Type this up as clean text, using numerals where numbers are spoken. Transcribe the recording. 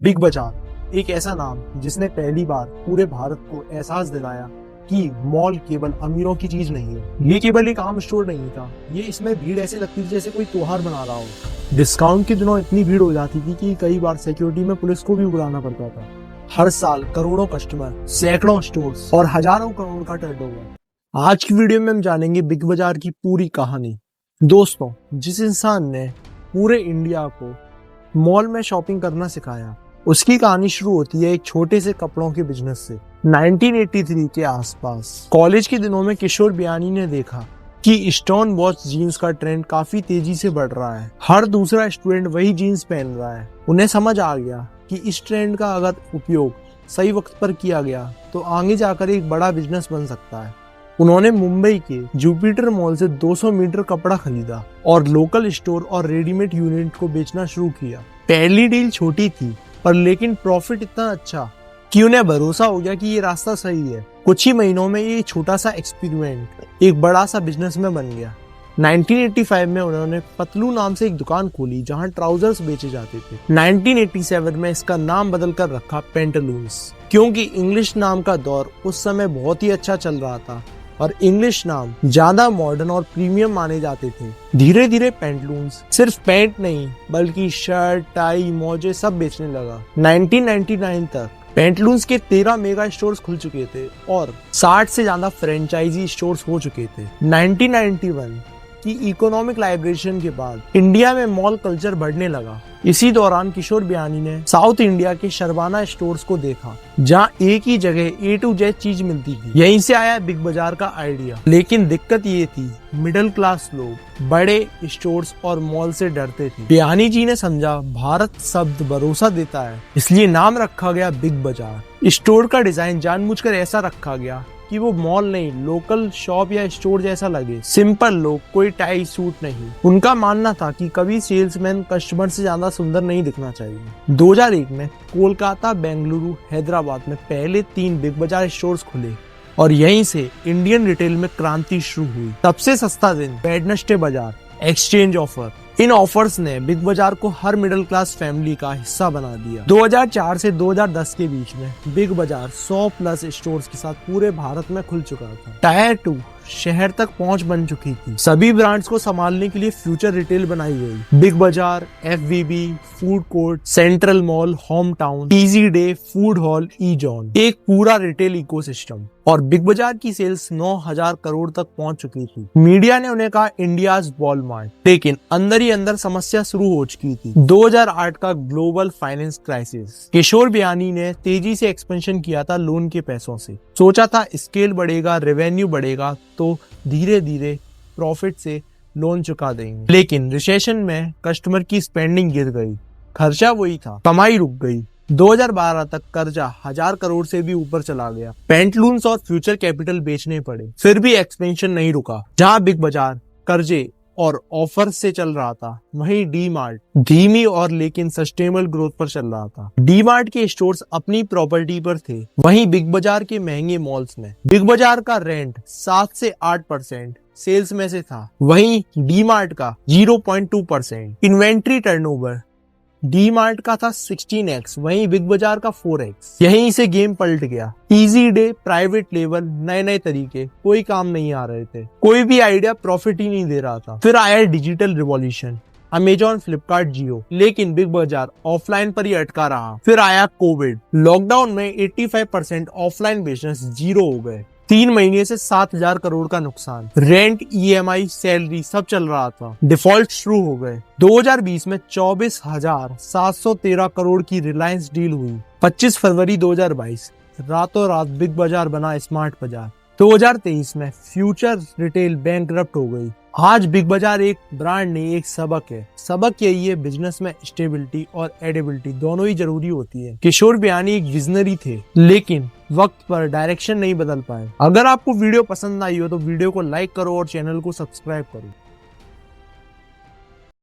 Big बाजार एक ऐसा नाम जिसने पहली बार पूरे भारत को एहसास दिलाया कि मॉल केवल अमीरों की चीज नहीं है। ये केवल एक आम स्टोर नहीं था, ये इसमें भीड़ ऐसे लगती थी जैसे कोई त्योहार मना रहा हो। डिस्काउंट के दिनों इतनी भीड़ हो जाती थी कि कई बार सिक्योरिटी में पुलिस को भी बुलाना पड़ता था। हर साल करोड़ों कस्टमर, सैकड़ों स्टोर्स और हजारों करोड़ का टर्नओवर। आज की वीडियो में हम जानेंगे बिग बाजार की पूरी कहानी। दोस्तों, जिस इंसान ने पूरे इंडिया को मॉल में शॉपिंग करना सिखाया, उसकी कहानी शुरू होती है एक छोटे से कपड़ों के बिजनेस से। 1983 के आसपास कॉलेज के दिनों में किशोर बियानी ने देखा कि स्टोन वॉच जीन्स का ट्रेंड काफी तेजी से बढ़ रहा है। हर दूसरा स्टूडेंट वही जीन्स पहन रहा है। उन्हें समझ आ गया कि इस ट्रेंड का अगर उपयोग सही वक्त पर किया गया तो आगे जाकर एक बड़ा बिजनेस बन सकता है। उन्होंने मुंबई के जुपिटर मॉल से 200 मीटर कपड़ा खरीदा और लोकल स्टोर और रेडीमेड यूनिट को बेचना शुरू किया। पहली डील छोटी थी, पर लेकिन प्रॉफिट इतना अच्छा कि उन्हें भरोसा हो गया कि ये रास्ता सही है। कुछ ही महीनों में ये छोटा सा एक्सपेरिमेंट एक बड़ा सा बिजनेस में बन गया। 1985 में उन्होंने पतलू नाम से एक दुकान खोली जहां ट्राउजर्स बेचे जाते थे। 1987 में इसका नाम बदलकर रखा पेंटालून्स, क्योंकि इंग्लिश नाम का दौर उस समय बहुत ही अच्छा चल रहा था और इंग्लिश नाम ज्यादा मॉडर्न और प्रीमियम माने जाते थे। धीरे धीरे पेंटलून्स सिर्फ पैंट नहीं बल्कि शर्ट, टाई, मोजे सब बेचने लगा। 1999 तक पेंटलून्स के 13 मेगा स्टोर्स खुल चुके थे और 60 से ज्यादा फ्रेंचाइजी स्टोर्स हो चुके थे। 1991 की इकोनॉमिक लाइब्रेशन के बाद इंडिया में मॉल कल्चर बढ़ने लगा। इसी दौरान किशोर बियानी ने साउथ इंडिया के शर्बाना स्टोर्स को देखा, जहां एक ही जगह A to Z चीज मिलती थी। यहीं से आया बिग बाजार का आइडिया। लेकिन दिक्कत ये थी, मिडिल क्लास लोग बड़े स्टोर्स और मॉल से डरते थे। बियानी जी ने समझा भारत शब्द भरोसा देता है, इसलिए नाम रखा गया बिग बाजार। स्टोर का डिजाइन जानबूझकर ऐसा रखा गया कि वो मॉल नहीं, लोकल शॉप या स्टोर जैसा लगे। सिंपल लोग, कोई टाई सूट नहीं। उनका मानना था कि कभी सेल्समैन कस्टमर से ज्यादा सुंदर नहीं दिखना चाहिए। 2001 में कोलकाता, बेंगलुरु, हैदराबाद में पहले 3 बिग बाजार स्टोर्स खुले और यहीं से इंडियन रिटेल में क्रांति शुरू हुई। सबसे सस्ता दिन वेडनेसडे बाजार, एक्सचेंज ऑफर। इन ऑफर्स ने बिग बाजार को हर मिडिल क्लास फैमिली का हिस्सा बना दिया। 2004 से 2010 के बीच में बिग बाजार 100 प्लस स्टोर्स के साथ पूरे भारत में खुल चुका था। टायर 2 शहर तक पहुंच बन चुकी थी। सभी ब्रांड्स को संभालने के लिए फ्यूचर रिटेल बनाई गई। Big Bazaar, FVB, food court, central mall, home town, easy day, food hall, E zone, एक पूरा रिटेल इकोसिस्टम। और बिग बाजार की सेल्स 9,000 करोड़ तक पहुंच चुकी थी। मीडिया ने उन्हें कहा इंडियाज वॉलमार्ट, लेकिन अंदर ही अंदर समस्या शुरू हो चुकी थी। 2008 का global finance crisis. Kishore Biyani ने तेजी से एक्सपेंशन किया था लोन के पैसों से। सोचा था स्केल बढ़ेगा, रेवेन्यू बढ़ेगा तो धीरे धीरे प्रॉफिट से लोन चुका देंगे। लेकिन रिसेशन में कस्टमर की स्पेंडिंग गिर गई, खर्चा वही था, कमाई रुक गई। 2012 तक कर्जा 1000 करोड़ से भी ऊपर चला गया। पेंटलून्स और फ्यूचर कैपिटल बेचने पड़े। फिर भी एक्सपेंशन नहीं रुका। जहां बिग बाजार कर्जे और ऑफर से चल रहा था, वहीं डी मार्ट धीमी और लेकिन सस्टेनेबल ग्रोथ पर चल रहा था। डी मार्ट के स्टोर्स अपनी प्रॉपर्टी पर थे, वहीं बिग बाजार के महंगे मॉल्स में। बिग बाजार का रेंट 7 से 8% सेल्स में से था, वहीं डी मार्ट का 0.2%। इन्वेंट्री टर्नओवर डी मार्ट का था 16x, वहीं बिग बाजार का 4x। यहीं से गेम पलट गया। इजी डे, प्राइवेट लेवल, नए नए तरीके, कोई काम नहीं आ रहे थे। कोई भी आइडिया प्रॉफिट ही नहीं दे रहा था। फिर आया डिजिटल रिवॉल्यूशन, अमेजॉन, फ्लिपकार्ट, जियो। लेकिन बिग बाजार ऑफलाइन पर ही अटका रहा। फिर आया कोविड। लॉकडाउन में 85% ऑफलाइन बिजनेस जीरो हो गए। 3 महीने से 7,000 करोड़ का नुकसान। रेंट, EMI, सैलरी सब चल रहा था। डिफॉल्ट शुरू हो गए। 2020 में 24,713 करोड़ की रिलायंस डील हुई। 25 फरवरी 2022 रातों रात बिग बाजार बना स्मार्ट बाजार। 2023 में फ्यूचर रिटेल बैंकरप्ट हो गई। आज बिग बाजार एक ब्रांड नहीं, एक सबक है। सबक यही है, बिजनेस में स्टेबिलिटी और एडेबिलिटी दोनों ही जरूरी होती है। किशोर बियानी एक विजनरी थे, लेकिन वक्त पर डायरेक्शन नहीं बदल पाए। अगर आपको वीडियो पसंद आई हो तो वीडियो को लाइक करो और चैनल को सब्सक्राइब करो।